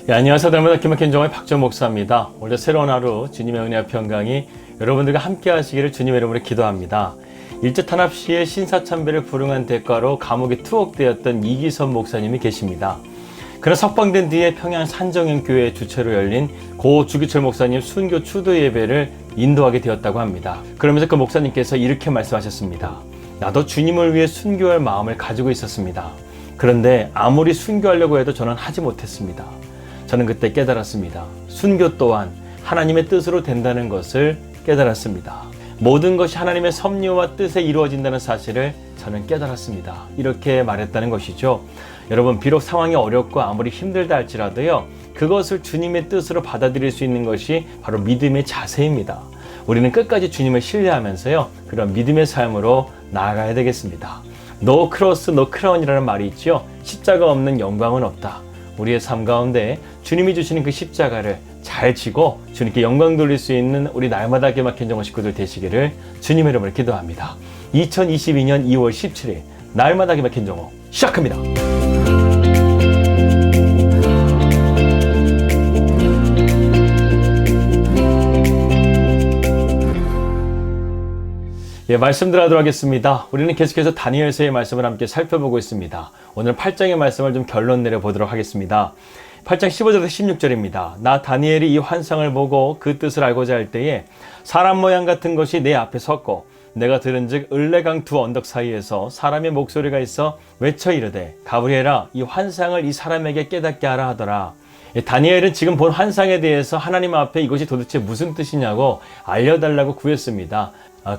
안녕하세요. 달마다 기막힌 종의 박정 목사입니다. 오늘 새로운 하루 주님의 은혜와 평강이 여러분들과 함께 하시기를 주님의 이름으로 기도합니다. 일제 탄압 시에 신사참배를 불응한 대가로 감옥에 투옥되었던 이기선 목사님이 계십니다. 그는 석방된 뒤에 평양 산정연교회 주최로 열린 고 주기철 목사님 순교 추도 예배를 인도하게 되었다고 합니다. 그러면서 그 목사님께서 이렇게 말씀하셨습니다. 나도 주님을 위해 순교할 마음을 가지고 있었습니다. 그런데 아무리 순교하려고 해도 저는 하지 못했습니다. 저는 그때 깨달았습니다. 순교 또한 하나님의 뜻으로 된다는 것을 깨달았습니다. 모든 것이 하나님의 섭리와 뜻에 이루어진다는 사실을 저는 깨달았습니다. 이렇게 말했다는 것이죠. 여러분, 비록 상황이 어렵고 아무리 힘들다 할지라도요, 그것을 주님의 뜻으로 받아들일 수 있는 것이 바로 믿음의 자세입니다. 우리는 끝까지 주님을 신뢰하면서요, 그런 믿음의 삶으로 나아가야 되겠습니다. No cross, no crown이라는 말이 있죠. 십자가 없는 영광은 없다. 우리의 삶 가운데 주님이 주시는 그 십자가를 잘 지고 주님께 영광 돌릴 수 있는 우리 날마다 기막힌 종의 식구들 되시기를 주님의 이름으로 기도합니다. 2022년 2월 17일 날마다 기막힌 종호 시작합니다. 말씀 들어가도록 하겠습니다. 우리는 계속해서 다니엘서의 말씀을 함께 살펴보고 있습니다. 오늘 8장의 말씀을 좀 결론 내려보도록 하겠습니다. 8장 15절에서 16절입니다. 나 다니엘이 이 환상을 보고 그 뜻을 알고자 할 때에 사람 모양 같은 것이 내 앞에 섰고 내가 들은즉 을레강 두 언덕 사이에서 사람의 목소리가 있어 외쳐 이르되 가브리엘아 이 환상을 이 사람에게 깨닫게 하라 하더라. 다니엘은 지금 본 환상에 대해서 하나님 앞에 이것이 도대체 무슨 뜻이냐고 알려달라고 구했습니다.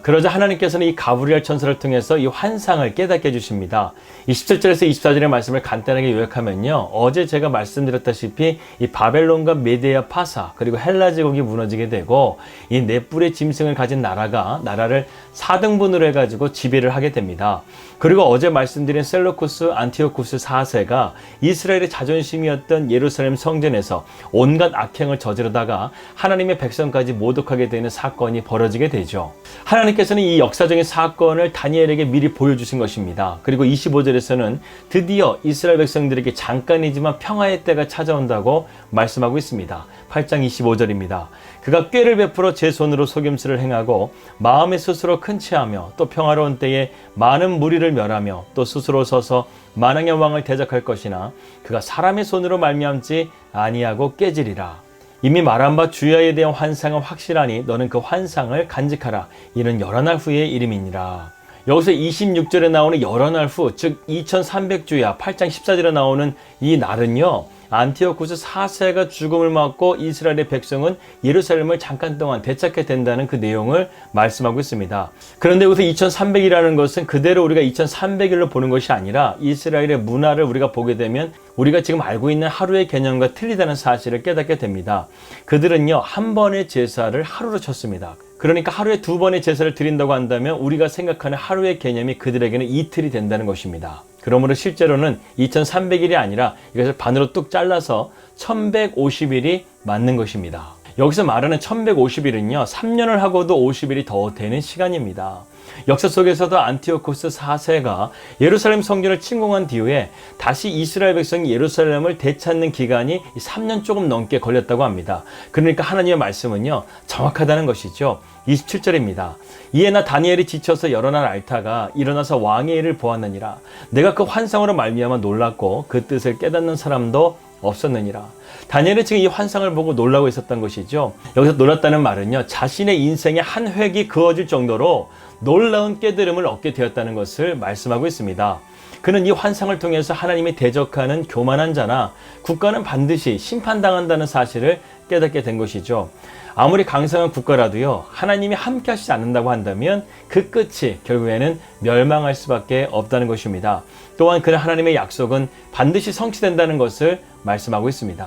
그러자 하나님께서는 이 가브리엘 천사를 통해서 이 환상을 깨닫게 해주십니다. 이 17절에서 24절의 말씀을 간단하게 요약하면요, 어제 제가 말씀드렸다시피 이 바벨론과 메데아 파사 그리고 헬라 제국이 무너지게 되고 이 네 뿔의 짐승을 가진 나라를 4등분으로 해가지고 지배를 하게 됩니다. 그리고 어제 말씀드린 셀루쿠스 안티오쿠스 4세가 이스라엘의 자존심이었던 예루살렘 성전에서 온갖 악행을 저지르다가 하나님의 백성까지 모독하게 되는 사건이 벌어지게 되죠. 하나님께서는 이 역사적인 사건을 다니엘에게 미리 보여주신 것입니다. 그리고 25절에서는 드디어 이스라엘 백성들에게 잠깐이지만 평화의 때가 찾아온다고 말씀하고 있습니다. 8장 25절입니다. 그가 꾀를 베풀어 제 손으로 속임수를 행하고 마음에 스스로 큰 체하며 또 평화로운 때에 많은 무리를 멸하며 또 스스로 서서 만왕의 왕을 대적할 것이나 그가 사람의 손으로 말미암지 아니하고 깨지리라. 이미 말한 바 주야에 대한 환상은 확실하니 너는 그 환상을 간직하라. 이는 여러 날 후의 이름이니라. 여기서 26절에 나오는 여러 날 후, 즉 2300주야 8장 14절에 나오는 이 날은요, 안티오쿠스 4세가 죽음을 맞고 이스라엘의 백성은 예루살렘을 잠깐 동안 되찾게 된다는 그 내용을 말씀하고 있습니다. 그런데 여기서 2300이라는 것은 그대로 우리가 2300일로 보는 것이 아니라 이스라엘의 문화를 우리가 보게 되면 우리가 지금 알고 있는 하루의 개념과 틀리다는 사실을 깨닫게 됩니다. 그들은요, 한 번의 제사를 하루로 쳤습니다. 그러니까 하루에 두 번의 제사를 드린다고 한다면 우리가 생각하는 하루의 개념이 그들에게는 이틀이 된다는 것입니다. 그러므로 실제로는 2300일이 아니라 이것을 반으로 뚝 잘라서 1150일이 맞는 것입니다. 여기서 말하는 1150일은요, 3년을 하고도 50일이 더 되는 시간입니다. 역사 속에서도 안티오쿠스 4세가 예루살렘 성전을 침공한 뒤에 다시 이스라엘 백성이 예루살렘을 되찾는 기간이 3년 조금 넘게 걸렸다고 합니다. 그러니까 하나님의 말씀은요, 정확하다는 것이죠. 27절입니다. 이에 나 다니엘이 지쳐서 여러 날 앓다가 일어나서 왕의 일을 보았느니라. 내가 그 환상으로 말미암아 놀랐고 그 뜻을 깨닫는 사람도 없었느니라. 다니엘은 지금 이 환상을 보고 놀라고 있었던 것이죠. 여기서 놀랐다는 말은요, 자신의 인생의 한 획이 그어질 정도로 놀라운 깨달음을 얻게 되었다는 것을 말씀하고 있습니다. 그는 이 환상을 통해서 하나님이 대적하는 교만한 자나 국가는 반드시 심판당한다는 사실을 깨닫게 된 것이죠. 아무리 강성한 국가라도요, 하나님이 함께 하시지 않는다고 한다면 그 끝이 결국에는 멸망할 수밖에 없다는 것입니다. 또한 그는 하나님의 약속은 반드시 성취된다는 것을 말씀하고 있습니다.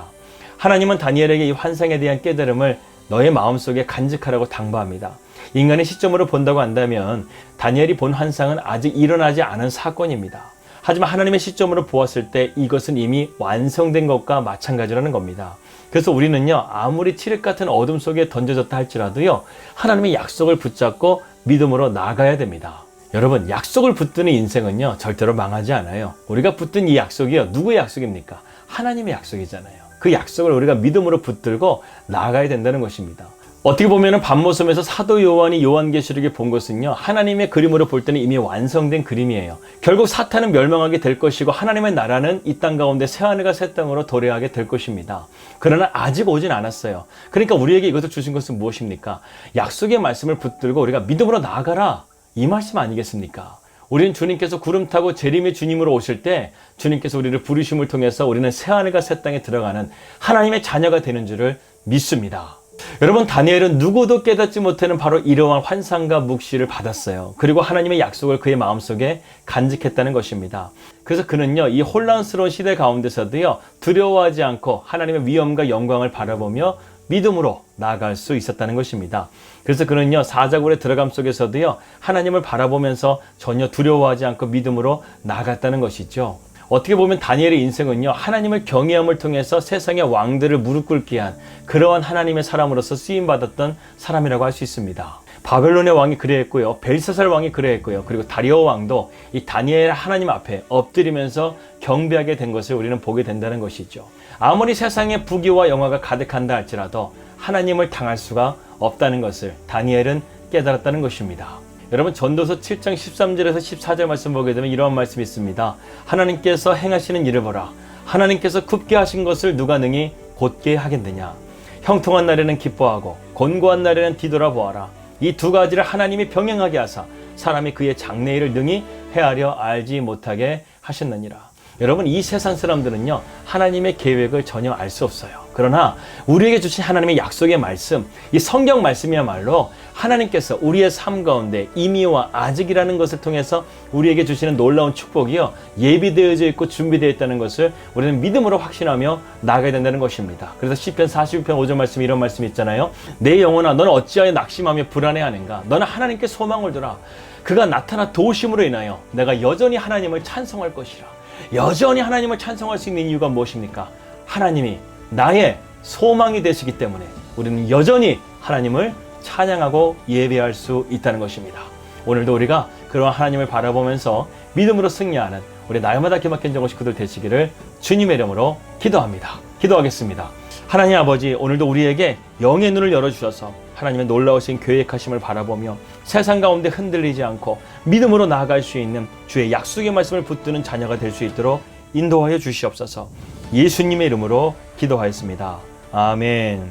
하나님은 다니엘에게 이 환상에 대한 깨달음을 너의 마음속에 간직하라고 당부합니다. 인간의 시점으로 본다고 한다면 다니엘이 본 환상은 아직 일어나지 않은 사건입니다. 하지만 하나님의 시점으로 보았을 때 이것은 이미 완성된 것과 마찬가지라는 겁니다. 그래서 우리는요, 아무리 칠흑 같은 어둠 속에 던져졌다 할지라도요, 하나님의 약속을 붙잡고 믿음으로 나아가야 됩니다. 여러분, 약속을 붙드는 인생은요 절대로 망하지 않아요. 우리가 붙든 이 약속이요, 누구의 약속입니까? 하나님의 약속이잖아요. 그 약속을 우리가 믿음으로 붙들고 나아가야 된다는 것입니다. 어떻게 보면 밤모섬에서 사도 요한이 요한계시록에 본 것은요, 하나님의 그림으로 볼 때는 이미 완성된 그림이에요. 결국 사탄은 멸망하게 될 것이고 하나님의 나라는 이 땅 가운데 새하늘과 새 땅으로 도래하게 될 것입니다. 그러나 아직 오진 않았어요. 그러니까 우리에게 이것을 주신 것은 무엇입니까? 약속의 말씀을 붙들고 우리가 믿음으로 나아가라, 이 말씀 아니겠습니까? 우리는 주님께서 구름 타고 재림의 주님으로 오실 때 주님께서 우리를 부르심을 통해서 우리는 새하늘과 새 땅에 들어가는 하나님의 자녀가 되는 줄을 믿습니다. 여러분, 다니엘은 누구도 깨닫지 못하는 바로 이러한 환상과 묵시를 받았어요. 그리고 하나님의 약속을 그의 마음속에 간직했다는 것입니다. 그래서 그는요, 이 혼란스러운 시대 가운데서도요, 두려워하지 않고 하나님의 위엄과 영광을 바라보며 믿음으로 나아갈 수 있었다는 것입니다. 그래서 그는요, 사자굴의 들어감 속에서도요, 하나님을 바라보면서 전혀 두려워하지 않고 믿음으로 나아갔다는 것이죠. 어떻게 보면 다니엘의 인생은요, 하나님을 경외함을 통해서 세상의 왕들을 무릎 꿇게 한 그러한 하나님의 사람으로서 쓰임받았던 사람이라고 할 수 있습니다. 바벨론의 왕이 그래했고요, 벨사살 왕이 그래했고요, 그리고 다리오 왕도 이 다니엘 하나님 앞에 엎드리면서 경배하게 된 것을 우리는 보게 된다는 것이죠. 아무리 세상에 부귀와 영화가 가득한다 할지라도 하나님을 당할 수가 없다는 것을 다니엘은 깨달았다는 것입니다. 여러분, 전도서 7장 13절에서 14절 말씀 보게 되면 이러한 말씀이 있습니다. 하나님께서 행하시는 일을 보라. 하나님께서 굽게 하신 것을 누가 능히 곧게 하겠느냐. 형통한 날에는 기뻐하고 곤고한 날에는 뒤돌아보아라. 이 두 가지를 하나님이 병행하게 하사 사람이 그의 장래일을 능히 헤아려 알지 못하게 하셨느니라. 여러분, 이 세상 사람들은요, 하나님의 계획을 전혀 알 수 없어요. 그러나 우리에게 주신 하나님의 약속의 말씀, 이 성경 말씀이야말로 하나님께서 우리의 삶 가운데 이미와 아직이라는 것을 통해서 우리에게 주시는 놀라운 축복이요, 예비되어져 있고 준비되어 있다는 것을 우리는 믿음으로 확신하며 나아가야 된다는 것입니다. 그래서 시편 42편 5절 말씀에 이런 말씀이 있잖아요. 내 영혼아, 너는 어찌하여 낙심하며 불안해하는가. 너는 하나님께 소망을 두라. 그가 나타나 도우심으로 인하여 내가 여전히 하나님을 찬송할 것이라. 여전히 하나님을 찬송할 수 있는 이유가 무엇입니까? 하나님이 나의 소망이 되시기 때문에 우리는 여전히 하나님을 찬양하고 예배할 수 있다는 것입니다. 오늘도 우리가 그러한 하나님을 바라보면서 믿음으로 승리하는 우리 날마다 기막힌 정오 식구들 되시기를 주님의 이름으로 기도합니다. 기도하겠습니다. 하나님 아버지, 오늘도 우리에게 영의 눈을 열어주셔서 하나님의 놀라우신 계획하심을 바라보며 세상 가운데 흔들리지 않고 믿음으로 나아갈 수 있는 주의 약속의 말씀을 붙드는 자녀가 될 수 있도록 인도하여 주시옵소서. 예수님의 이름으로 기도하였습니다. 아멘.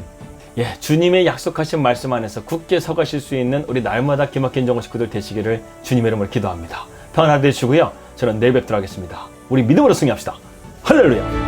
주님의 약속하신 말씀 안에서 굳게 서가실 수 있는 우리 날마다 기막힌 정오 식구들 되시기를 주님의 이름으로 기도합니다. 평안 되시고요. 저는 내일 뵙도록 하겠습니다. 우리 믿음으로 승리합시다. 할렐루야.